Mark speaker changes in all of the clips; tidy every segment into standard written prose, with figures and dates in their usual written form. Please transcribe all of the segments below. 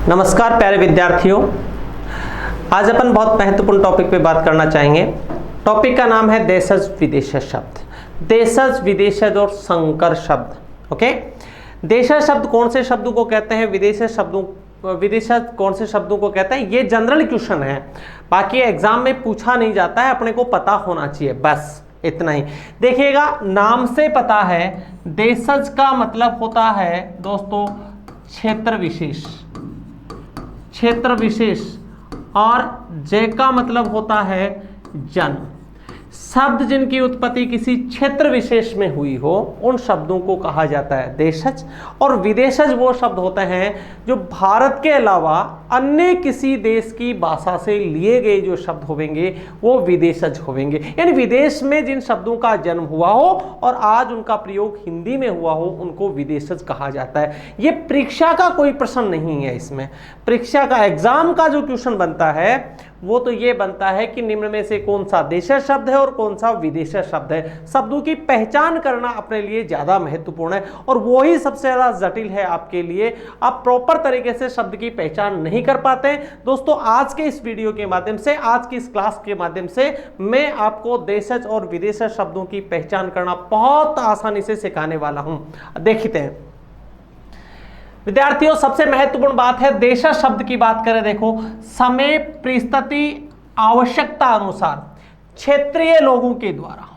Speaker 1: नमस्कार प्यारे विद्यार्थियों, आज अपन बहुत महत्वपूर्ण टॉपिक पे बात करना चाहेंगे। टॉपिक का नाम है देशज विदेशज शब्द। देशज विदेशज और संकर शब्द। ओके, देशज शब्द कौन से शब्दों को कहते हैं, विदेशज कौन से शब्दों को कहते हैं, ये जनरल क्वेश्चन है, बाकी एग्जाम में पूछा नहीं जाता है, अपने को पता होना चाहिए, बस इतना ही। देखिएगा, नाम से पता है देशज का मतलब होता है दोस्तों क्षेत्र विशेष, क्षेत्र विशेष, और जय का मतलब होता है जन। शब्द जिनकी उत्पत्ति किसी क्षेत्र विशेष में हुई हो उन शब्दों को कहा जाता है देशज। और विदेशज वो शब्द होते हैं जो भारत के अलावा अन्य किसी देश की भाषा से लिए गए जो शब्द होंगे वो विदेशज होंगे। यानी विदेश में जिन शब्दों का जन्म हुआ हो और आज उनका प्रयोग हिंदी में हुआ हो उनको विदेशज कहा जाता है। ये परीक्षा का कोई प्रश्न नहीं है, इसमें परीक्षा का एग्जाम का जो क्वेश्चन बनता है वो तो ये बनता है कि निम्न में से कौन सा देशज शब्द है और कौन सा विदेशज शब्द है। शब्दों की पहचान करना अपने लिए ज्यादा महत्वपूर्ण है और वो ही सबसे ज्यादा जटिल है आपके लिए। आप प्रॉपर तरीके से शब्द की पहचान नहीं कर पाते। दोस्तों, आज के इस वीडियो के माध्यम से, आज की इस क्लास के माध्यम से मैं आपको देशज और विदेशज शब्दों की पहचान करना बहुत आसानी से सिखाने वाला हूं। देखते हैं विद्यार्थियों, सबसे महत्वपूर्ण बात है देशज शब्द की बात करें। देखो, समय, परिस्थिति, आवश्यकता अनुसार क्षेत्रीय लोगों के द्वारा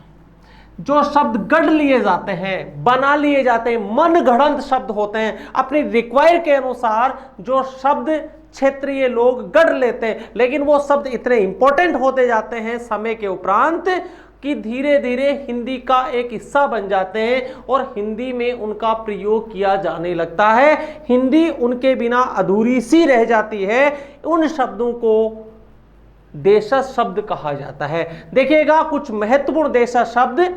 Speaker 1: जो शब्द गढ़ लिए जाते हैं, बना लिए जाते हैं, मन गढ़ंत शब्द होते हैं, अपनी रिक्वायर के अनुसार जो शब्द क्षेत्रीय लोग गढ़ लेते हैं, लेकिन वो शब्द इतने इंपॉर्टेंट होते जाते हैं समय के उपरांत कि धीरे धीरे हिंदी का एक हिस्सा बन जाते हैं और हिंदी में उनका प्रयोग किया जाने लगता है। हिंदी उनके बिना अधूरी सी रह जाती है। उन शब्दों को देशज शब्द कहा जाता है। देखिएगा, कुछ महत्वपूर्ण देशज शब्द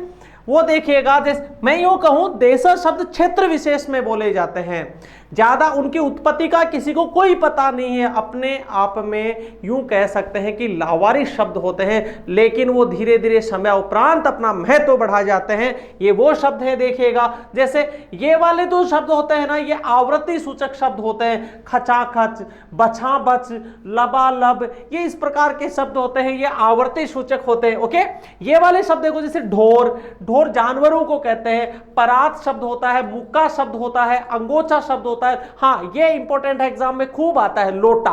Speaker 1: वो देखिएगा, मैं यूं कहूं देशज शब्द क्षेत्र विशेष में बोले जाते हैं, ज्यादा उनकी उत्पत्ति का किसी को कोई पता नहीं है। अपने आप में यूं कह सकते हैं कि लावारिस शब्द होते हैं, लेकिन वो धीरे धीरे समय उपरांत अपना महत्व बढ़ा जाते हैं। ये वो शब्द है, देखिएगा, जैसे ये वाले दो शब्द होते हैं ना, ये आवृत्ति सूचक शब्द होते हैं। खचाखच, बछा बच, लबालब, ये इस प्रकार के शब्द होते हैं, ये आवर्ती सूचक होते हैं। ओके, ये वाले शब्द देखो, जैसे ढोर, ढोर जानवरों को कहते हैं। परात शब्द होता है, मुक्का शब्द होता है, अंगोछा शब्द होता है। हाँ, ये इंपॉर्टेंट है, एग्जाम में खूब आता है, लोटा।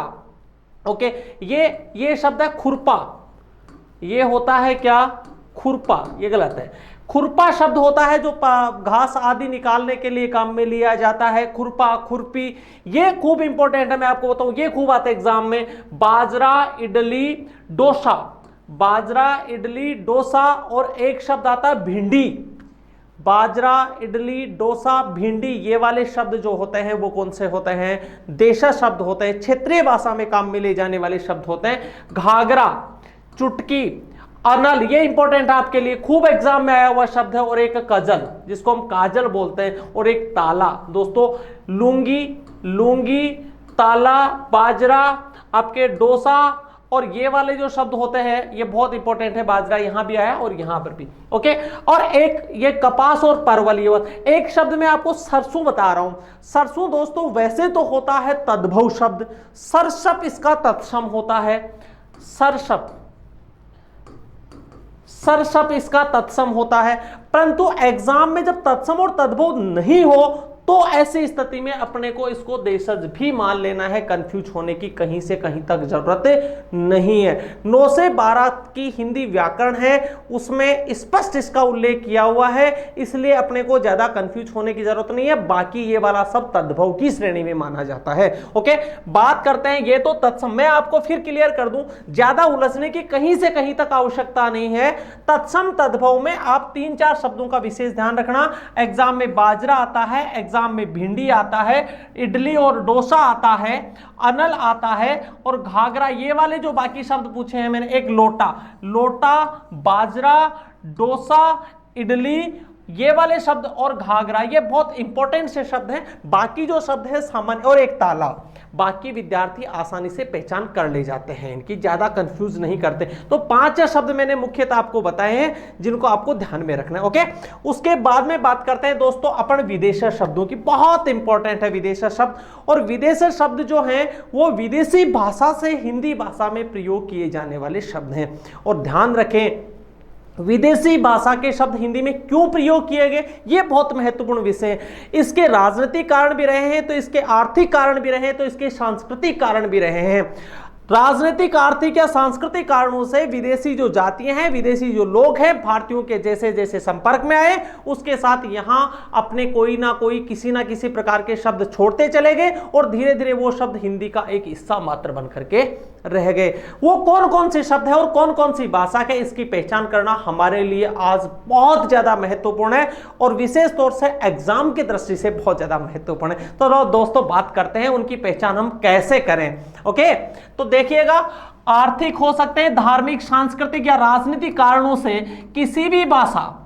Speaker 1: ओके, ये शब्द है खुरपा, ये होता है क्या, खुरपा, ये गलत है। खुरपा शब्द होता है जो घास आदि निकालने के लिए काम में लिया जाता है। खुरपा, खुरपी, ये खूब इंपॉर्टेंट है, मैं आपको बताऊं, ये खूब आता है एग्जाम में। बाजरा, इडली, डोसा, बाजरा, इडली, डोसा, और एक शब्द आता है भिंडी। बाजरा, इडली, डोसा, भिंडी, ये वाले शब्द जो होते हैं वो कौन से होते हैं, देशज शब्द होते हैं, क्षेत्रीय भाषा में काम में ले जाने वाले शब्द होते हैं। घाघरा, चुटकी, अनल, ये इंपॉर्टेंट है आपके लिए, खूब एग्जाम में आया हुआ शब्द है। और एक कजल, जिसको हम काजल बोलते हैं, और एक ताला। दोस्तों, लुंगी, लुंगी, ताला, बाजरा, आपके डोसा, और ये वाले जो शब्द होते हैं ये बहुत इंपॉर्टेंट है। बाजरा यहां भी आया और यहां पर भी। ओके, और एक ये कपास और परवल। ये एक शब्द में आपको सरसों बता रहा हूं। सरसों दोस्तों वैसे तो होता है तद्भव शब्द, सरसप इसका तत्सम होता है। सरसप, सरसप इसका तत्सम होता है, परंतु एग्जाम में जब तत्सम और तद्भव नहीं हो तो ऐसी स्थिति में अपने को इसको देशज भी मान लेना है। कंफ्यूज होने की कहीं से कहीं तक जरूरत नहीं है। 9 से 12 की हिंदी व्याकरण है, उसमें स्पष्ट इसका उल्लेख किया हुआ है, इसलिए अपने को ज्यादा कंफ्यूज होने की जरूरत नहीं है। बाकी ये वाला सब तद्भव की श्रेणी में माना जाता है। ओके, बात करते हैं, ये तो तत्सम, मैं आपको फिर क्लियर कर दूं, ज्यादा उलझने की कहीं से कहीं तक आवश्यकता नहीं है। तत्सम तद्भव में आप 3-4 शब्दों का विशेष ध्यान रखना। एग्जाम में बाजरा आता है, एग्जाम में भिंडी आता है, इडली और डोसा आता है, अनल आता है, और घाघरा, ये वाले जो बाकी शब्द पूछे हैं मैंने, एक लोटा, लोटा, बाजरा, डोसा, इडली ये वाले शब्द और घाघरा ये बहुत इंपॉर्टेंट से शब्द हैं। बाकी जो शब्द है सामान्य, और एक तालाब, बाकी विद्यार्थी आसानी से पहचान कर ले जाते हैं, इनकी ज्यादा कंफ्यूज नहीं करते। तो 5 शब्द मैंने मुख्यतः आपको बताए हैं जिनको आपको ध्यान में रखना है। ओके, उसके बाद में बात करते हैं दोस्तों अपन विदेशी शब्दों की। बहुत इंपॉर्टेंट है विदेशी शब्द, और विदेशी शब्द जो हैं वो विदेशी भाषा से हिंदी भाषा में प्रयोग किए जाने वाले शब्द हैं। और ध्यान रखें, विदेशी भाषा के शब्द हिंदी में क्यों प्रयोग किए गए, ये बहुत महत्वपूर्ण विषय है। इसके राजनीतिक कारण भी रहे हैं, तो इसके आर्थिक कारण भी रहे हैं, तो इसके सांस्कृतिक कारण भी रहे हैं। राजनीतिक, आर्थिक या सांस्कृतिक कारणों से विदेशी जो जातियां हैं, विदेशी जो लोग हैं, भारतीयों के जैसे जैसे संपर्क में आए, उसके साथ यहां अपने कोई ना कोई किसी ना किसी प्रकार के शब्द छोड़ते चले गए, और धीरे धीरे वो शब्द हिंदी का एक हिस्सा मात्र बन करके रह गए। वो कौन कौन से शब्द है और कौन कौन सी भाषा के, इसकी पहचान करना हमारे लिए आज बहुत ज्यादा महत्वपूर्ण है, और विशेष तौर से एग्जाम की दृष्टि से बहुत ज्यादा महत्वपूर्ण है। तो दोस्तों बात करते हैं उनकी पहचान हम कैसे करें। ओके, तो देखिएगा, आर्थिक हो सकते हैं, धार्मिक, सांस्कृतिक या राजनीतिक कारणों से किसी भी भाषा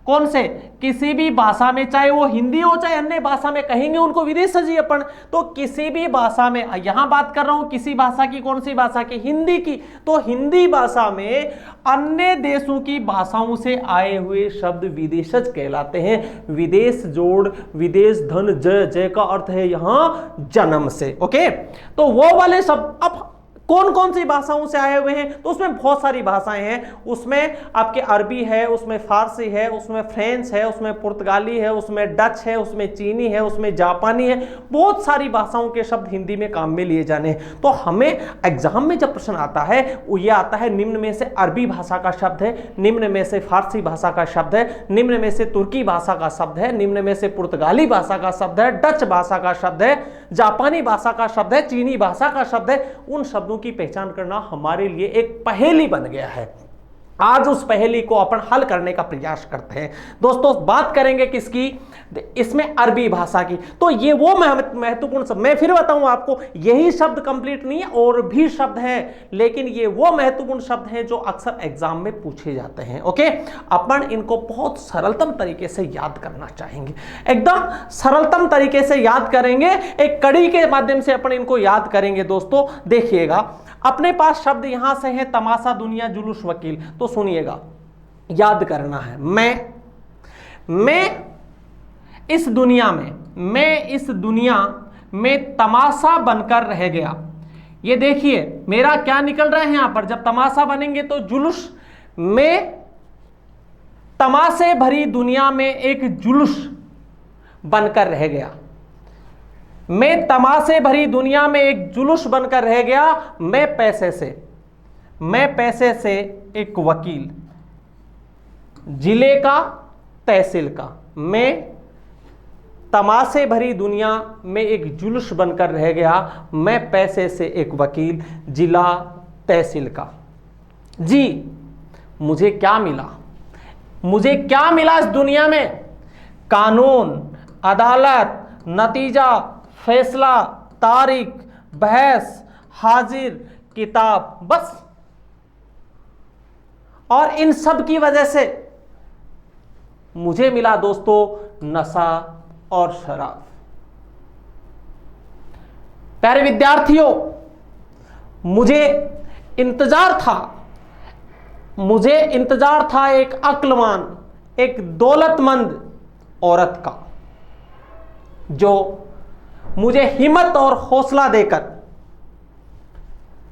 Speaker 1: कौन से, किसी भी भाषा में, चाहे वो हिंदी हो चाहे अन्य भाषा में, कहेंगे उनको विदेशी अपन, तो किसी भी भाषा में, यहां बात कर रहा हूं किसी भाषा की, कौन सी भाषा की, हिंदी की, तो हिंदी भाषा में अन्य देशों की भाषाओं से आए हुए शब्द विदेशज कहलाते हैं। विदेश जोड़ विदेश धन जय, जय का अर्थ है यहां जन्म से। ओके, तो वो वाले शब्द अब कौन कौन सी भाषाओं से आए हुए हैं, तो उसमें बहुत सारी भाषाएं हैं। उसमें आपके अरबी है, उसमें फारसी है, उसमें फ्रेंच है, उसमें पुर्तगाली है, उसमें डच है, उसमें चीनी है, उसमें जापानी है। बहुत सारी भाषाओं के शब्द हिंदी में काम में लिए जाने हैं। तो हमें एग्जाम में जब प्रश्न आता है वो ये आता है, निम्न में से अरबी भाषा का शब्द है, निम्न में से फारसी भाषा का शब्द है, निम्न में से तुर्की भाषा का शब्द है, निम्न में से पुर्तगाली भाषा का शब्द है, डच भाषा का शब्द है, जापानी भाषा का शब्द है, चीनी भाषा का शब्द है। उन शब्दों की पहचान करना हमारे लिए एक पहेली बन गया है। आज उस पहेली को अपन हल करने का प्रयास करते हैं। दोस्तों बात करेंगे किसकी, इसमें अरबी भाषा की। तो ये वो महत्वपूर्ण शब्द, मैं फिर बताऊं आपको, यही शब्द कंप्लीट नहीं है, और भी शब्द हैं, लेकिन ये वो महत्वपूर्ण शब्द हैं जो अक्सर एग्जाम में पूछे जाते हैं। ओके, अपन इनको बहुत सरलतम तरीके से याद करना चाहेंगे, एकदम सरलतम तरीके से याद करेंगे, एक कड़ी के माध्यम से अपन इनको याद करेंगे। दोस्तों देखिएगा, अपने पास शब्द यहां से है तमाशा, दुनिया, जुलूस, वकील। तो सुनिएगा, याद करना है, मैं इस दुनिया में तमाशा बनकर रह गया। ये देखिए मेरा क्या निकल रहा है यहां पर, जब तमाशा बनेंगे तो जुलूस, में तमाशे भरी दुनिया में एक जुलूस बनकर रह गया। मैं तमाशे भरी दुनिया में एक जुलूस बनकर रह गया। मैं पैसे से एक वकील, जिले का, तहसील का। मैं तमाशे भरी दुनिया में एक जुलूस बनकर रह गया। मैं पैसे से एक वकील, जिला, तहसील का। जी, मुझे क्या मिला इस दुनिया में? कानून, अदालत, नतीजा, फैसला, तारीख, बहस, हाजिर, किताब, बस। और इन सब की वजह से मुझे मिला दोस्तों नशा और शराब। प्यारे विद्यार्थियों, मुझे इंतजार था एक अक्लवान, एक दौलतमंद औरत का, जो मुझे हिम्मत और हौसला देकर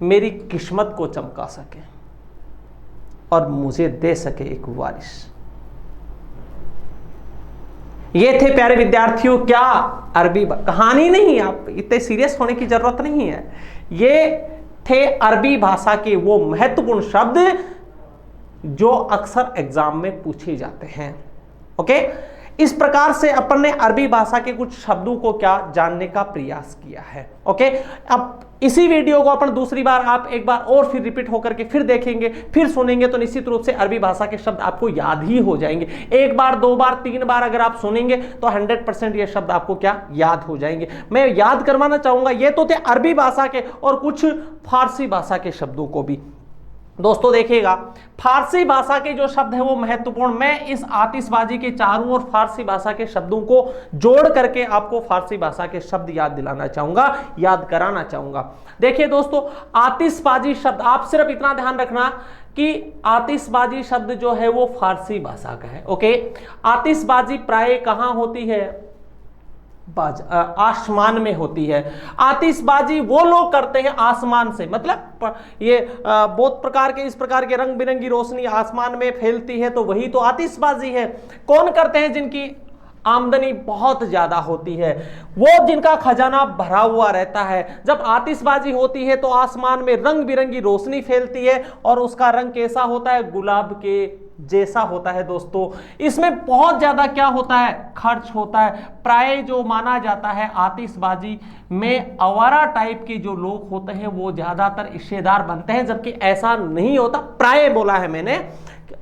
Speaker 1: मेरी किस्मत को चमका सके और मुझे दे सके एक वारिस। ये थे प्यारे विद्यार्थियों क्या अरबी कहानी नहीं, आप इतने सीरियस होने की जरूरत नहीं है। ये थे अरबी भाषा के वो महत्वपूर्ण शब्द जो अक्सर एग्जाम में पूछे जाते हैं। ओके, इस प्रकार से अपन ने अरबी भाषा के कुछ शब्दों को क्या जानने का प्रयास किया है। ओके, अब इसी वीडियो को अपन दूसरी बार आप एक बार और फिर रिपीट होकर के फिर देखेंगे, फिर सुनेंगे, तो निश्चित रूप से अरबी भाषा के शब्द आपको याद ही हो जाएंगे। एक बार, दो बार, तीन बार अगर आप सुनेंगे तो 100% ये शब्द आपको क्या याद हो जाएंगे। मैं याद करवाना चाहूंगा, ये तो थे अरबी भाषा के, और कुछ फारसी भाषा के शब्दों को भी। दोस्तों देखिएगा, फारसी भाषा के जो शब्द है वो महत्वपूर्ण, मैं इस आतिशबाजी के चारों ओर फारसी भाषा के शब्दों को जोड़ करके आपको फारसी भाषा के शब्द याद दिलाना चाहूंगा, याद कराना चाहूंगा। देखिए दोस्तों, आतिशबाजी शब्द, आप सिर्फ इतना ध्यान रखना कि आतिशबाजी शब्द जो है वो फारसी भाषा का है। ओके, आतिशबाजी प्राय कहां होती है? आसमान में होती है। आतिशबाजी वो लोग करते हैं आसमान से, मतलब ये बहुत प्रकार के, इस प्रकार के रंग बिरंगी रोशनी आसमान में फैलती है, तो वही तो आतिशबाजी है। कौन करते हैं? जिनकी आमदनी बहुत ज्यादा होती है, वो जिनका खजाना भरा हुआ रहता है। जब आतिशबाजी होती है तो आसमान में रंग बिरंगी रोशनी फैलती है और उसका रंग कैसा होता है? गुलाब के जैसा होता है। दोस्तों इसमें बहुत ज्यादा क्या होता है? खर्च होता है। प्राय जो माना जाता है आतिशबाजी में आवारा टाइप के जो लोग होते हैं वो ज्यादातर हिस्सेदार बनते हैं, जबकि ऐसा नहीं होता। प्राय बोला है मैंने,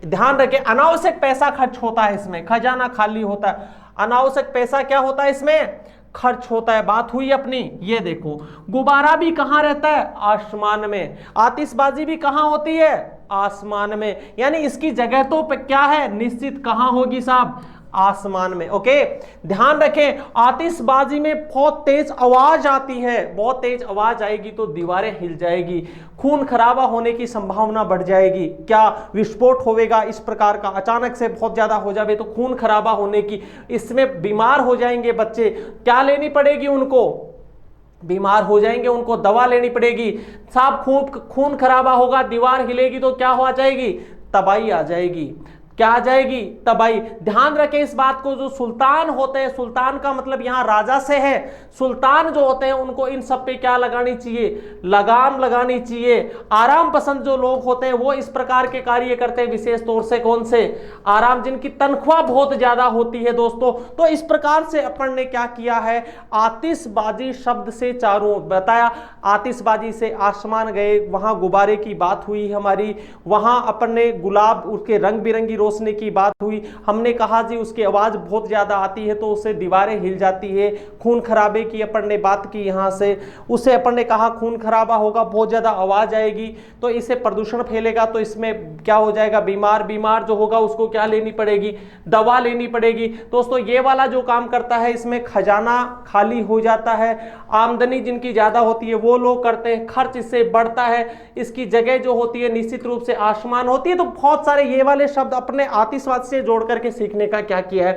Speaker 1: ध्यान रखें, अनावश्यक पैसा खर्च होता है इसमें, खजाना खाली होता है। अनावश्यक पैसा क्या होता है इसमें? खर्च होता है। बात हुई अपनी। ये देखो, गुब्बारा भी कहां रहता है? आसमान में। आतिशबाजी भी कहां होती है? आसमान में। यानी इसकी जगह तो क्या है? निश्चित कहां होगी साहब? आसमान में। ओके, ध्यान रखें, आतिशबाजी में बहुत तेज आवाज आती है, बहुत तेज आवाज आएगी तो दीवारें हिल जाएगी, खून खराबा होने की संभावना बढ़ जाएगी। क्या विस्फोट होगा इस प्रकार का? अचानक से बहुत ज्यादा हो जाए तो खून खराबा होने की, इसमें बीमार हो जाएंगे बच्चे। क्या लेनी पड़ेगी उनको? बीमार हो जाएंगे, उनको दवा लेनी पड़ेगी। साहब खून खराबा होगा, दीवार हिलेगी तो क्या हो जाएगी? तबाही आ जाएगी। क्या आ जाएगी? तबाही। ध्यान रखें इस बात को, जो सुल्तान होते हैं, सुल्तान का मतलब यहां राजा से है, सुल्तान जो होते हैं उनको इन सब पे क्या लगानी चाहिए? लगाम लगानी चाहिए। आराम पसंद जो लोग होते हैं वो इस प्रकार के कार्य करते हैं, विशेष तौर से कौन से? आराम, जिनकी तनख्वाह बहुत ज्यादा होती है दोस्तों। तो इस प्रकार से अपन ने क्या किया है? आतिशबाजी शब्द से चारों बताया, आतिशबाजी से आसमान गए, वहां गुब्बारे की बात हुई हमारी, वहां अपन ने गुलाब, उसके रंग बिरंगी रोशनी की बात हुई। हमने कहा जी उसकी आवाज बहुत ज्यादा आती है तो उससे दीवारें हिल जाती है। खून खराबे की अपन ने बात की, यहां से उसे अपन ने कहा खून खराबा होगा, बहुत ज्यादा आवाज आएगी तो इससे प्रदूषण फैलेगा, तो इसमें क्या हो जाएगा? बीमार जो होगा उसको क्या लेनी पड़ेगी? दवा लेनी पड़ेगी। दोस्तों ये वाला जो काम करता है इसमें खजाना खाली हो जाता है, आमदनी जिनकी ज्यादा होती है वो लोग करते हैं, खर्च इससे बढ़ता है, इसकी जगह जो होती है निश्चित रूप से आसमान होती है। तो बहुत सारे ये वाले शब्द अपने आतिशबाजी से जोड़ करके सीखने का क्या किया है?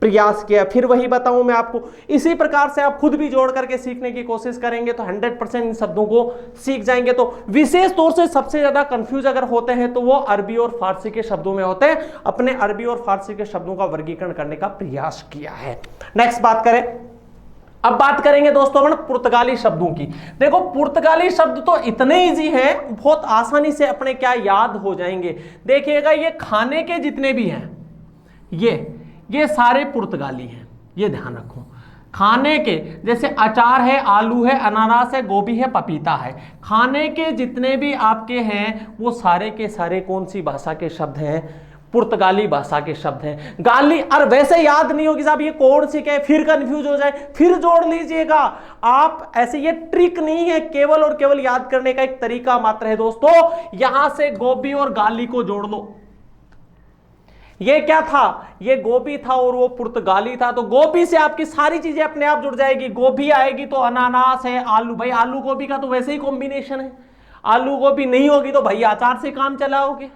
Speaker 1: प्रयास किया। फिर वही बताऊं मैं आपको, इसी प्रकार से आप खुद भी जोड़ करके सीखने की कोशिश करेंगे तो 100% इन शब्दों को सीख जाएंगे। तो विशेष तौर से सबसे ज्यादा कंफ्यूज अगर होते हैं तो वो अरबी और फारसी के शब्दों में होते हैं। अपने अरबी और फारसी के शब्दों का वर्गीकरण करने का प्रयास किया है। नेक्स्ट बात करें, अब बात करेंगे दोस्तों अपन पुर्तगाली शब्दों की। देखो पुर्तगाली शब्द तो इतने इजी हैं, बहुत आसानी से अपने क्या याद हो जाएंगे। देखिएगा ये खाने के जितने भी हैं ये सारे पुर्तगाली हैं, ये ध्यान रखो। खाने के जैसे अचार है, आलू है, अनानास है, गोभी है, पपीता है, खाने के जितने भी आपके हैं वो सारे के सारे कौन सी भाषा के शब्द हैं? पुर्तगाली भाषा के शब्द हैं। गाली, और वैसे याद नहीं होगी साहब ये कौन सी क्या है, फिर कंफ्यूज हो जाए, फिर जोड़ लीजिएगा आप। ऐसे ये ट्रिक नहीं है, केवल और केवल याद करने का एक तरीका मात्र है दोस्तों। यहां से गोभी और गाली को जोड़ लो। ये क्या था? ये गोभी था और वो पुर्तगाली था, तो गोभी से आपकी सारी चीजें अपने आप जुड़ जाएगी। गोभी आएगी तो अनानास है, आलू, भाई आलू गोभी का तो वैसे ही कॉम्बिनेशन है, आलू गोभी नहीं होगी तो भाई अचार से काम चलाओगे।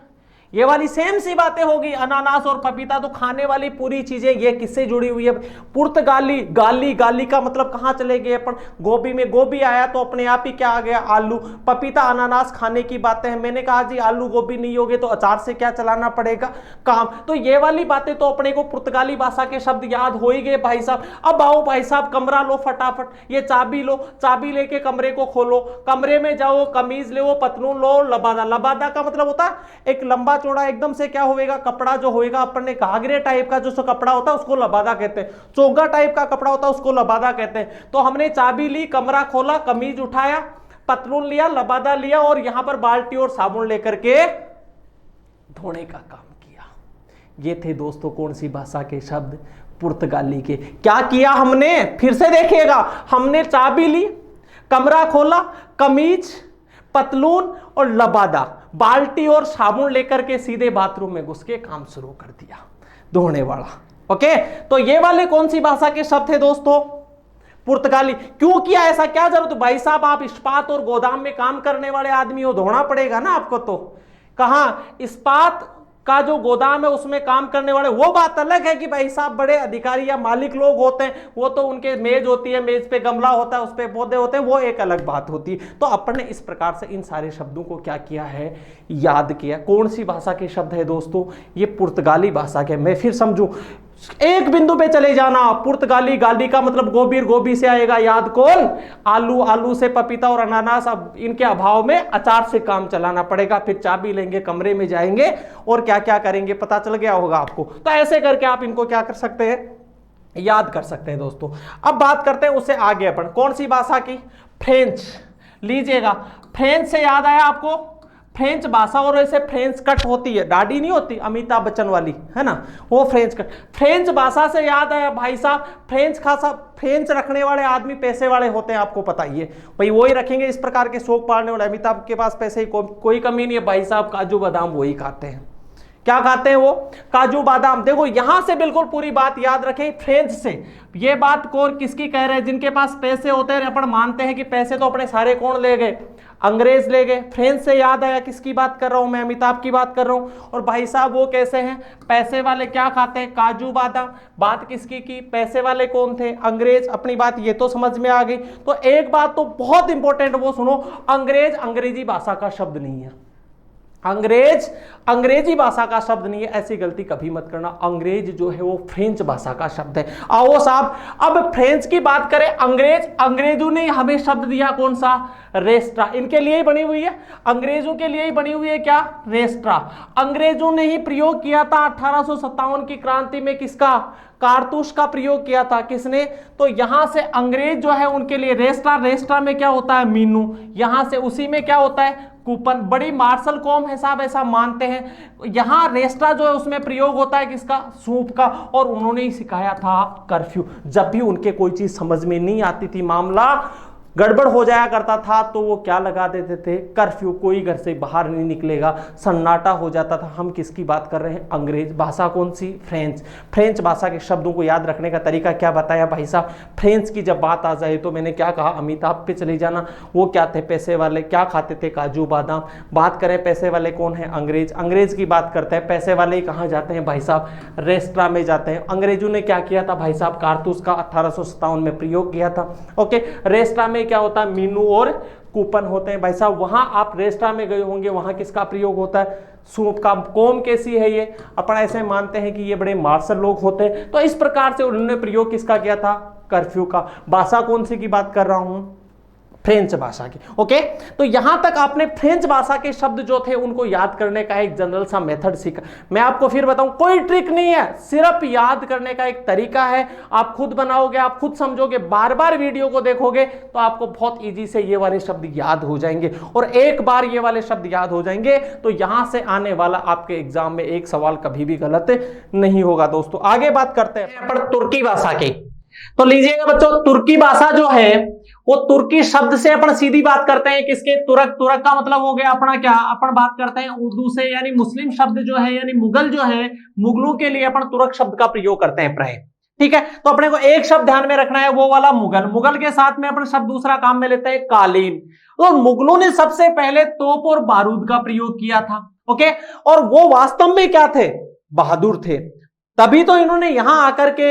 Speaker 1: ये वाली सेम सी बातें होगी। अनानास और पपीता तो खाने वाली पूरी चीजें, ये किससे जुड़ी हुई है? पुर्तगाली। गाली का मतलब कहां चले गए अपन? गोभी में गोभी आया तो अपने आप ही क्या आ गया? आलू। पपीता अनानास खाने की बातें हैं, मैंने कहा जी आलू गोभी नहीं होगे तो अचार से क्या चलाना पड़ेगा काम। तो ये वाली बातें तो अपने को पुर्तगाली भाषा के शब्द याद हो ही गए भाई साहब। अब आओ भाई साहब, कमरा लो फटाफट, ये चाबी लो, चाबी लेके कमरे को खोलो, कमरे में जाओ, कमीज लो, पतलून लो, लबादा। लबादा का मतलब होता है एक लंबा चौड़ा एकदम से क्या होएगा? कपड़ा जो होएगा, अपन ने घाघरे टाइप का जो कपड़ा होता है उसको लबादा कहते हैं, चोगा टाइप का कपड़ा होता है उसको लबादा कहते हैं। तो हमने चाबी ली, कमरा खोला, कमीज उठाया, पतलून लिया, लबादा लिया और यहां पर बाल्टी और साबुन लेकर के धोने का काम किया। ये थे दोस्तों कौन सी भाषा के शब्द? पुर्तगाली के। क्या किया हमने? फिर से देखिएगा, हमने चाबी ली, कमरा खोला, कमीज, पतलून और लबादा, बाल्टी और साबुन लेकर के सीधे बाथरूम में घुस के काम शुरू कर दिया, धोने वाला। ओके, तो ये वाले कौन सी भाषा के शब्द थे दोस्तों? पुर्तगाली। क्यों किया ऐसा, क्या जरूरत? भाई साहब आप इस्पात और गोदाम में काम करने वाले आदमी हो, धोना पड़ेगा ना आपको। तो कहाँ इस्पात का जो गोदाम है उसमें काम करने वाले, वो बात अलग है कि भाई साहब बड़े अधिकारी या मालिक लोग होते हैं, वो तो उनके मेज होती है, मेज पे गमला होता है, उस पे पौधे होते हैं, वो एक अलग बात होती है। तो अपन ने इस प्रकार से इन सारे शब्दों को क्या किया है, याद किया। कौन सी भाषा के शब्द है दोस्तों? ये पुर्तगाली भाषा के। मैं फिर समझू, एक बिंदु पे चले जाना। पुर्तगाली, गाली का मतलब गोभी, गोभी से आएगा याद कौन? आलू, आलू से पपीता और अनानास। अब इनके अभाव में अचार से काम चलाना पड़ेगा। फिर चाबी लेंगे, कमरे में जाएंगे और क्या क्या करेंगे, पता चल गया होगा आपको। तो ऐसे करके आप इनको क्या कर सकते हैं, याद कर सकते हैं दोस्तों। अब बात करते हैं उससे आगे अपन, कौन सी भाषा की? फ्रेंच। लीजिएगा, फ्रेंच से याद आया आपको फ्रेंच भाषा, और ऐसे फ्रेंच कट होती है, दाढ़ी नहीं होती अमिताभ बच्चन वाली, है ना, वो फ्रेंच कट। फ्रेंच भाषा से याद आया भाई साहब, फ्रेंच खासा, फ्रेंच रखने वाले आदमी पैसे वाले होते हैं, आपको पता ही है भाई, वही रखेंगे इस प्रकार के शौक पालने वाले। अमिताभ के पास पैसे ही कोई कमी नहीं है भाई साहब, काजू बादाम वही खाते हैं। क्या खाते हैं वो? काजू बादाम। देखो यहां से बिल्कुल पूरी बात याद रखें, फ्रेंच से। ये बात कौन किसकी कह रहे हैं? जिनके पास पैसे होते हैं। अपन मानते हैं कि पैसे तो अपने सारे कौन ले गए? अंग्रेज ले गए। फ्रेंच से याद आया किसकी बात कर रहा हूं मैं? अमिताभ की बात कर रहा हूं। और भाई साहब वो कैसे हैं? पैसे वाले क्या खाते हैं? काजू बादाम। बात किसकी की? पैसे वाले कौन थे? अंग्रेज। अपनी बात ये तो समझ में आ गई। तो एक बात तो बहुत इंपॉर्टेंट वो सुनो, अंग्रेज अंग्रेजी भाषा का शब्द नहीं है। अंग्रेज अंग्रेजी भाषा का शब्द नहीं है, ऐसी गलती कभी मत करना। अंग्रेज जो है वो फ्रेंच भाषा का शब्द है। आओ साहब, अब फ्रेंच की बात करें। अंग्रेज, अंग्रेजों ने हमें शब्द दिया कौन सा? रेस्ट्रा। इनके लिए ही बनी हुई है, अंग्रेजों के लिए ही बनी हुई है। क्या? रेस्ट्रा। अंग्रेजों ने ही प्रयोग किया था 1857 की क्रांति में। किसका? कारतूस का प्रयोग किया था। किसने? तो यहां से अंग्रेज जो है उनके लिए रेस्ट्रा। रेस्ट्रा में क्या होता है? मीनू। यहां से उसी में क्या होता है? कूपन। बड़ी मार्शल कौम है साहब, ऐसा मानते हैं। यहां रेस्ट्रा जो है उसमें प्रयोग होता है किसका? सूप का। और उन्होंने ही सिखाया था कर्फ्यू। जब भी उनके कोई चीज समझ में नहीं आती थी, मामला गड़बड़ हो जाया करता था, तो वो क्या लगा देते थे? कर्फ्यू। कोई घर से बाहर नहीं निकलेगा, सन्नाटा हो जाता था। हम किसकी बात कर रहे हैं? अंग्रेज। भाषा कौन सी? फ्रेंच। फ्रेंच भाषा के शब्दों को याद रखने का तरीका क्या बताया भाई साहब? फ्रेंच की जब बात आ जाए तो मैंने क्या कहा? अमिताभ पे चले जाना। वो क्या थे? पैसे वाले। क्या खाते थे? काजू बादाम। बात करें पैसे वाले कौन है? अंग्रेज। अंग्रेज की बात करते हैं, पैसे वाले कहाँ जाते हैं भाई साहब? रेस्ट्रा में जाते हैं। अंग्रेजों ने क्या किया था भाई साहब? कारतूस का 1857 में प्रयोग किया था। ओके, रेस्ट्रा में क्या होता है? मीनू और कूपन होते हैं भाई साहब। वहां आप रेस्ट्रा में गए होंगे, वहां किसका प्रयोग होता है? सूप का। कौम कैसी है ये? अपन ऐसे मानते हैं कि ये बड़े मार्शल लोग होते हैं। तो इस प्रकार से उन्होंने प्रयोग किसका किया था? कर्फ्यू का। भाषा कौन सी की बात कर रहा हूं? फ्रेंच भाषा की। ओके, तो यहां तक आपने फ्रेंच भाषा के शब्द जो थे उनको याद करने का एक जनरल सा मेथड सीखा। मैं आपको फिर बताऊं, कोई ट्रिक नहीं है, सिर्फ याद करने का एक तरीका है। आप खुद बनाओगे, आप खुद समझोगे, बार बार वीडियो को देखोगे तो आपको बहुत इजी से ये वाले शब्द याद हो जाएंगे। और एक बार ये वाले शब्द याद हो जाएंगे तो यहां से आने वाला आपके एग्जाम में एक सवाल कभी भी गलत नहीं होगा। दोस्तों आगे बात करते हैं अपन तुर्की भाषा की। तो लीजिएगा बच्चों, तुर्की भाषा जो है वो तुर्की शब्द से अपन सीधी बात करते हैं किसके? तुरक। तुरक का मतलब हो गया अपना क्या? अपन बात करते हैं उर्दू से, यानी मुस्लिम शब्द जो है, यानी मुगल जो है, मुगलों के लिए अपन तुरक शब्द का प्रयोग करते हैं प्राय। ठीक है, तो अपने को एक शब्द ध्यान में रखना है, वो वाला मुगल। मुगल के साथ में अपन शब्द दूसरा काम में लेते हैं कालीन। तो मुगलों ने सबसे पहले तोप और बारूद का प्रयोग किया था। ओके, और वो वास्तव में क्या थे? बहादुर थे। तभी तो इन्होंने यहां आकर के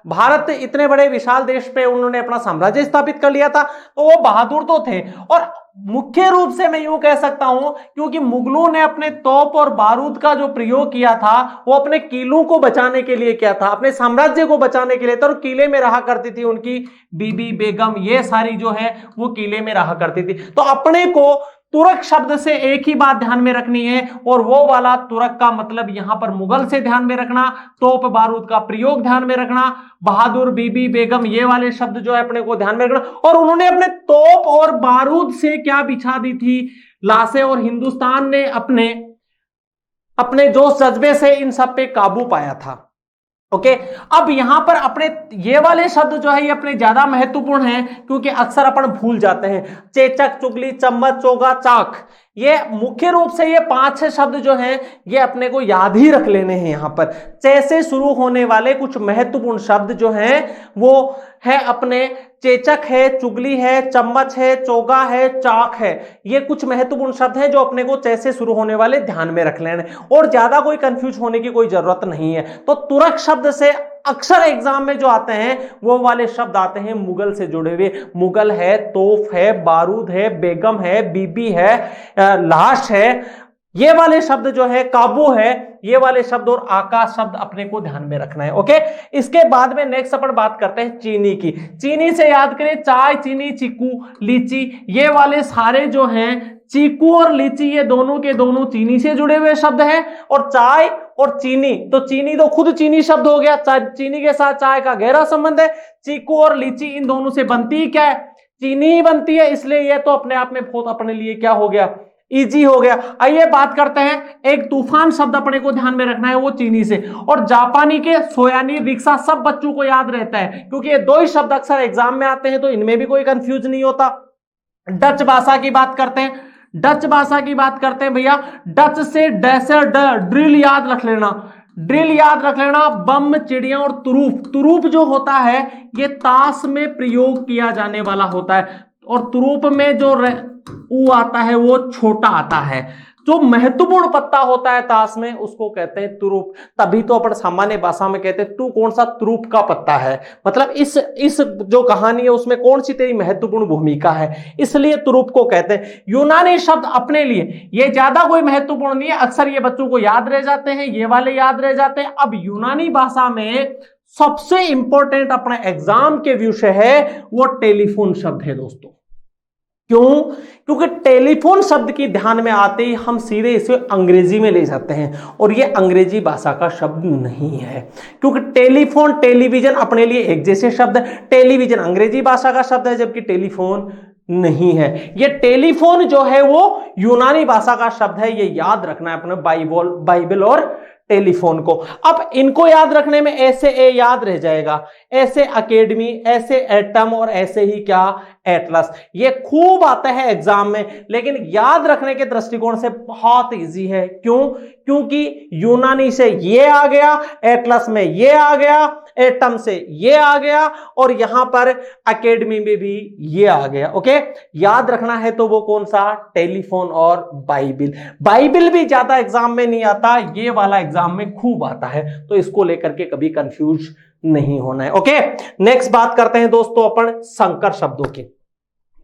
Speaker 1: भारत इतने बड़े विशाल देश पे उन्होंने अपना साम्राज्य स्थापित कर लिया था। तो वो बहादुर तो थे। और मुख्य रूप से मैं यूं कह सकता हूं, क्योंकि मुगलों ने अपने तोप और बारूद का जो प्रयोग किया था वो अपने किलों को बचाने के लिए किया था, अपने साम्राज्य को बचाने के लिए था। और किले में रहा करती थी उनकी बीबी बेगम, ये सारी जो है वो किले में रहा करती थी। तो अपने को तुरक शब्द से एक ही बात ध्यान में रखनी है, और वो वाला तुरक का मतलब यहां पर मुगल से ध्यान में रखना, तोप बारूद का प्रयोग ध्यान में रखना, बहादुर, बीबी, बेगम, ये वाले शब्द जो है अपने को ध्यान में रखना। और उन्होंने अपने तोप और बारूद से क्या बिछा दी थी? लाशें। और हिंदुस्तान ने अपने अपने जोश जज्बे से इन सब पे काबू पाया था। ओके अब यहां पर अपने ये वाले शब्द जो है ये अपने ज्यादा महत्वपूर्ण हैं क्योंकि अक्सर अपन भूल जाते हैं। चेचक, चुगली, चम्मच, चोगा, चाक, ये मुख्य रूप से ये 5-6 शब्द जो हैं ये अपने को याद ही रख लेने हैं। यहां पर चे से शुरू होने वाले कुछ महत्वपूर्ण शब्द जो हैं वो है अपने चेचक है, चुगली है, चम्मच है, चोगा है, चाक है। ये कुछ महत्वपूर्ण शब्द हैं जो अपने को चे से शुरू होने वाले ध्यान में रख लेने और ज्यादा कोई कंफ्यूज होने की कोई जरूरत नहीं है। तो तुरक शब्द से अक्सर एग्जाम में जो आते हैं वो वाले शब्द आते हैं मुगल से जुड़े हुए। मुगल है, तोफ है, बारूद है, बेगम है, बीबी है, लाश है, ये वाले शब्द जो है, काबू है, ये वाले शब्द और आकाश शब्द अपने को ध्यान में रखना है। ओके इसके बाद में नेक्स्ट अपन बात करते हैं चीनी की। चीनी से याद करें चाय, चीनी, चीकू, लीची, ये वाले सारे जो हैं चीकू और लीची ये दोनों के दोनों चीनी से जुड़े हुए शब्द हैं। और चाय और चीनी, तो चीनी तो खुद चीनी शब्द हो गया, चीनी के साथ चाय का गहरा संबंध है। चीकू और लीची इन दोनों से बनती क्या है? चीनी ही बनती है, इसलिए ये तो अपने आप में बहुत अपने लिए क्या हो गया? इजी हो गया। आइए बात करते हैं एक तूफान शब्द अपने को ध्यान में रखना है वो चीनी से। और जापानी के सोयानी, रिक्शा सब बच्चों को याद रहता है क्योंकि ये दो ही शब्द अक्सर एग्जाम में आते हैं तो इनमें भी कोई कंफ्यूज नहीं होता। डच भाषा की बात करते हैं, डच भाषा की बात करते हैं भैया। डच से डैशर ड्रिल याद रख लेना, ड्रिल याद रख लेना। बम, चिड़िया और तुरूप, तुरूप जो होता है ये ताश में प्रयोग किया जाने वाला होता है और तुरूप में जो ऊ आता है वो छोटा आता है। जो महत्वपूर्ण पत्ता होता है ताश में उसको कहते हैं तुरूप। तभी तो अपन सामान्य भाषा में कहते हैं तू कौन सा तुरूप का पत्ता है, मतलब इस जो कहानी है उसमें कौन सी तेरी महत्वपूर्ण भूमिका है, इसलिए तुरूप को कहते हैं। यूनानी शब्द अपने लिए ये ज्यादा कोई महत्वपूर्ण नहीं है, अक्सर ये बच्चों को याद रह जाते हैं, ये वाले याद रह जाते हैं। अब यूनानी भाषा में सबसे इंपॉर्टेंट अपने एग्जाम के विषय है वो टेलीफोन शब्द है दोस्तों। क्यों? क्योंकि टेलीफोन शब्द की ध्यान में आते ही हम सीधे इसे अंग्रेजी में ले जाते हैं और ये अंग्रेजी भाषा का शब्द नहीं है। क्योंकि टेलीफोन, टेलीविजन अपने लिए एक जैसे शब्द, टेलीविजन अंग्रेजी भाषा का शब्द है जबकि टेलीफोन नहीं है। ये टेलीफोन जो है वो यूनानी भाषा का शब्द है, ये याद रखना है अपने बाइबल और टेलीफोन को। अब इनको याद रखने में ऐसे ए याद रह जाएगा, ऐसे एकेडमी, ऐसे एटम और ऐसे ही क्या एटलस, ये खूब आता है एग्जाम में लेकिन याद रखने के दृष्टिकोण से बहुत इजी है। क्यों? क्योंकि यूनानी से ये आ गया, एटलस में ये आ गया, एटम से ये आ गया और यहां पर एकेडमी में भी ये आ गया। ओके याद रखना है तो वो कौन सा? टेलीफोन और बाइबिल। बाइबिल भी ज्यादा एग्जाम में नहीं आता, ये वाला एग्जाम में खूब आता है, तो इसको लेकर के कभी कंफ्यूज नहीं होना है। ओके नेक्स्ट बात करते हैं दोस्तों अपन संकर शब्दों की।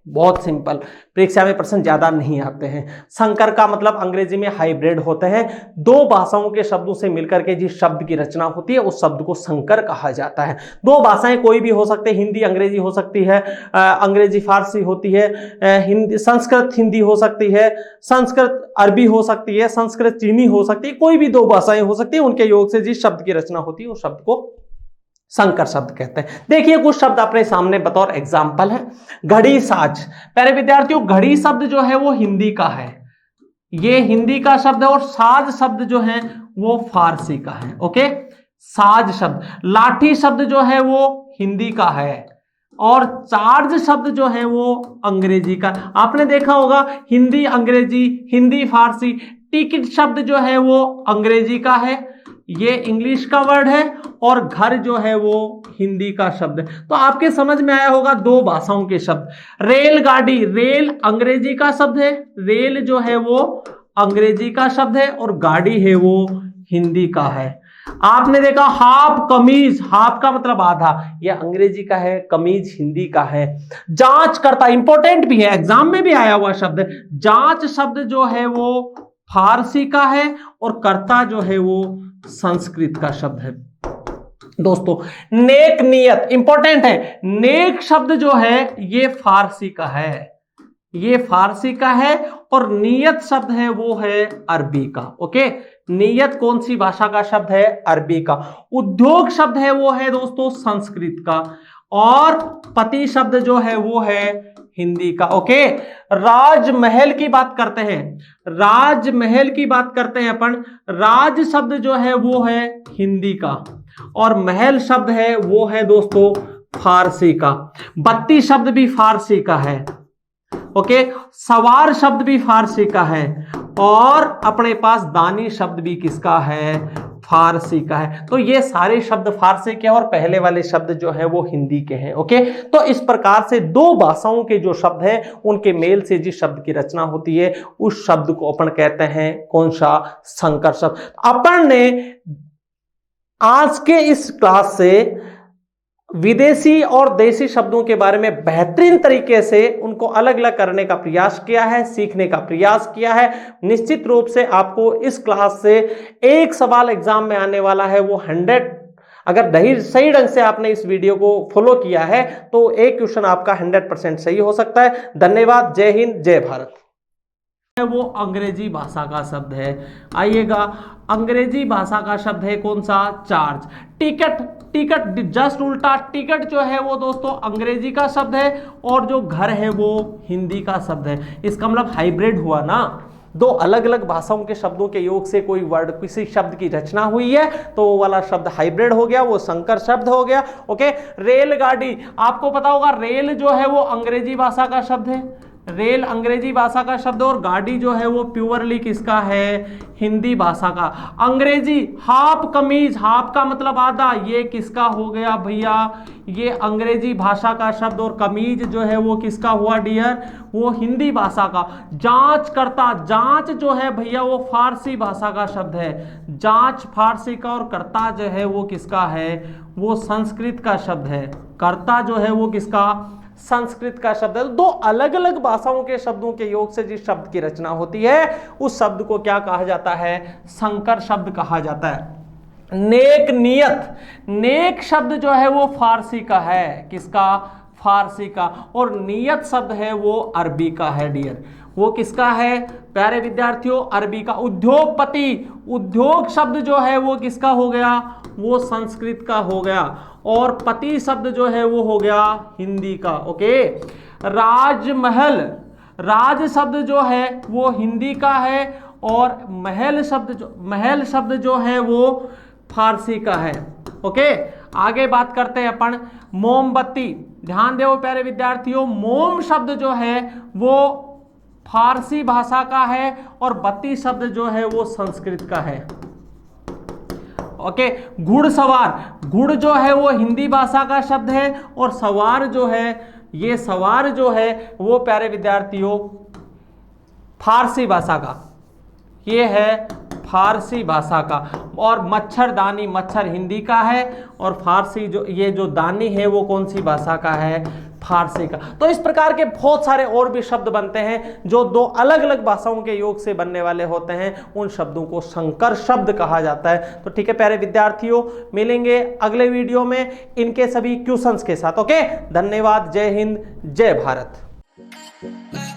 Speaker 1: बहुत सिंपल, परीक्षा में प्रश्न ज्यादा नहीं आते हैं। संकर का मतलब अंग्रेजी में हाइब्रिड होते हैं, दो भाषाओं के शब्दों से मिलकर के जिस शब्द की रचना होती है उस शब्द को संकर कहा जाता है। दो भाषाएं कोई भी हो सकते हैं, हिंदी अंग्रेजी हो सकती है, अंग्रेजी फारसी होती है, हिंदी संस्कृत हिंदी हो सकती है, संस्कृत अरबी हो सकती है, संस्कृत चीनी हो सकती है, कोई भी दो भाषाएं हो सकती है, उनके योग से जिस शब्द की रचना होती है उस शब्द को संकर शब्द कहते हैं। देखिए कुछ शब्द अपने सामने बतौर एग्जाम्पल है। घड़ी, साज। प्यारे विद्यार्थियों घड़ी शब्द जो है वो हिंदी का है, ये हिंदी का शब्द है और साज शब्द जो है वो फारसी का है। ओके साज शब्द। लाठी शब्द जो है वो हिंदी का है और चार्ज शब्द जो है वो अंग्रेजी का। आपने देखा होगा हिंदी अंग्रेजी, हिंदी फारसी। टिकट शब्द जो है वो अंग्रेजी का है, ये इंग्लिश का वर्ड है और घर जो है वो हिंदी का शब्द है। तो आपके समझ में आया होगा दो भाषाओं के शब्द। रेलगाड़ी, रेल अंग्रेजी का शब्द है, रेल जो है वो अंग्रेजी का शब्द है और गाड़ी है वो हिंदी का है। आपने देखा हाफ कमीज, हाफ का मतलब आधा, ये अंग्रेजी का है, कमीज हिंदी का है। जांच करता, इंपॉर्टेंट भी है, एग्जाम में भी आया हुआ शब्द। जांच शब्द जो है वो फारसी का है और कर्ता जो है वो संस्कृत का शब्द है। दोस्तों नेक, नियत इंपॉर्टेंट है। नेक शब्द जो है ये फारसी का है, ये फारसी का है और नियत शब्द है वो है अरबी का। ओके नियत कौन सी भाषा का शब्द है? अरबी का। उद्योग शब्द है वो है दोस्तों संस्कृत का और पति शब्द जो है वो है हिंदी का। ओके, राजमहल की बात करते हैं, राजमहल की बात करते हैं अपन। राज शब्द जो है वो है हिंदी का और महल शब्द है वो है दोस्तों फारसी का। बत्ती शब्द भी फारसी का है। ओके, सवार शब्द भी फारसी का है और अपने पास दानी शब्द भी किसका है? फारसी का है। तो ये सारे शब्द फारसी के और पहले वाले शब्द जो है वो हिंदी के हैं। ओके, तो इस प्रकार से दो भाषाओं के जो शब्द हैं उनके मेल से जिस शब्द की रचना होती है उस शब्द को अपन कहते हैं कौन सा? संकर शब्द। अपन ने आज के इस क्लास से विदेशी और देसी शब्दों के बारे में बेहतरीन तरीके से उनको अलग अलग करने का प्रयास किया है, सीखने का प्रयास किया है। निश्चित रूप से आपको इस क्लास से एक सवाल एग्जाम में आने वाला है, वो 100, अगर सही ढंग से आपने इस वीडियो को फॉलो किया है तो एक क्वेश्चन आपका 100% सही हो सकता है। धन्यवाद। जय हिंद, जय भारत। वो अंग्रेजी भाषा का शब्द है। आइएगा, अंग्रेजी भाषा का शब्द है कौन सा? चार्ज। टिकट, टिकट जस्ट उल्टा, टिकट जो है वो दोस्तों अंग्रेजी का शब्द है और जो घर है वो हिंदी का शब्द है। इसका मतलब हाइब्रिड हुआ ना, दो अलग अलग भाषाओं के शब्दों के योग से कोई वर्ड, किसी शब्द की रचना हुई है तो वो वाला शब्द हाइब्रिड हो गया, वो संकर शब्द हो गया। ओके, रेलगाड़ी, आपको पता होगा रेल जो है वो अंग्रेजी भाषा का शब्द है, रेल अंग्रेजी भाषा का शब्द और गाड़ी जो है वो प्योरली किसका है? हिंदी भाषा का। अंग्रेजी हाफ कमीज, हाफ का मतलब आधा, ये किसका हो गया भैया? ये अंग्रेजी भाषा का शब्द और कमीज जो है वो किसका हुआ डियर? वो हिंदी भाषा का। जांच करता, जांच जो है भैया वो फारसी भाषा का शब्द है, जांच फारसी का और करता जो है वो किसका है? वो संस्कृत का शब्द है। करता जो है वो किसका? संस्कृत का शब्द है। दो अलग अलग भाषाओं के शब्दों के योग से जिस शब्द की रचना होती है उस शब्द को क्या कहा जाता है? संकर शब्द कहा जाता है। नेक, नियत, नेक शब्द जो है वो फारसी का है, किसका? फारसी का। और नियत शब्द है वो अरबी का है डियर, वो किसका है प्यारे विद्यार्थियों? अरबी का। उद्योगपति, उद्योग शब्द जो है वो किसका हो गया? वो संस्कृत का हो गया और पति शब्द जो है वो हो गया हिंदी का। ओके, राजमहल, राज शब्द जो है वो हिंदी का है और महल शब्द जो है वो फारसी का है। ओके, आगे बात करते हैं अपन मोमबत्ती। ध्यान दो प्यारे विद्यार्थियों, मोम शब्द जो है वो फारसी भाषा का है और बत्ती शब्द जो है वो संस्कृत का है। ओके, घुड़सवार, गुड़ जो है वो हिंदी भाषा का शब्द है और सवार जो है, ये सवार जो है वो प्यारे विद्यार्थियों फारसी भाषा का, ये है फारसी भाषा का। और मच्छरदानी, मच्छर हिंदी का है और फारसी जो ये जो दानी है वो कौन सी भाषा का है? फारसी का। तो इस प्रकार के बहुत सारे और भी शब्द बनते हैं जो दो अलग अलग भाषाओं के योग से बनने वाले होते हैं, उन शब्दों को संकर शब्द कहा जाता है। तो ठीक है प्यारे विद्यार्थियों, मिलेंगे अगले वीडियो में इनके सभी क्वेश्चंस के साथ। ओके, धन्यवाद। जय हिंद, जय भारत।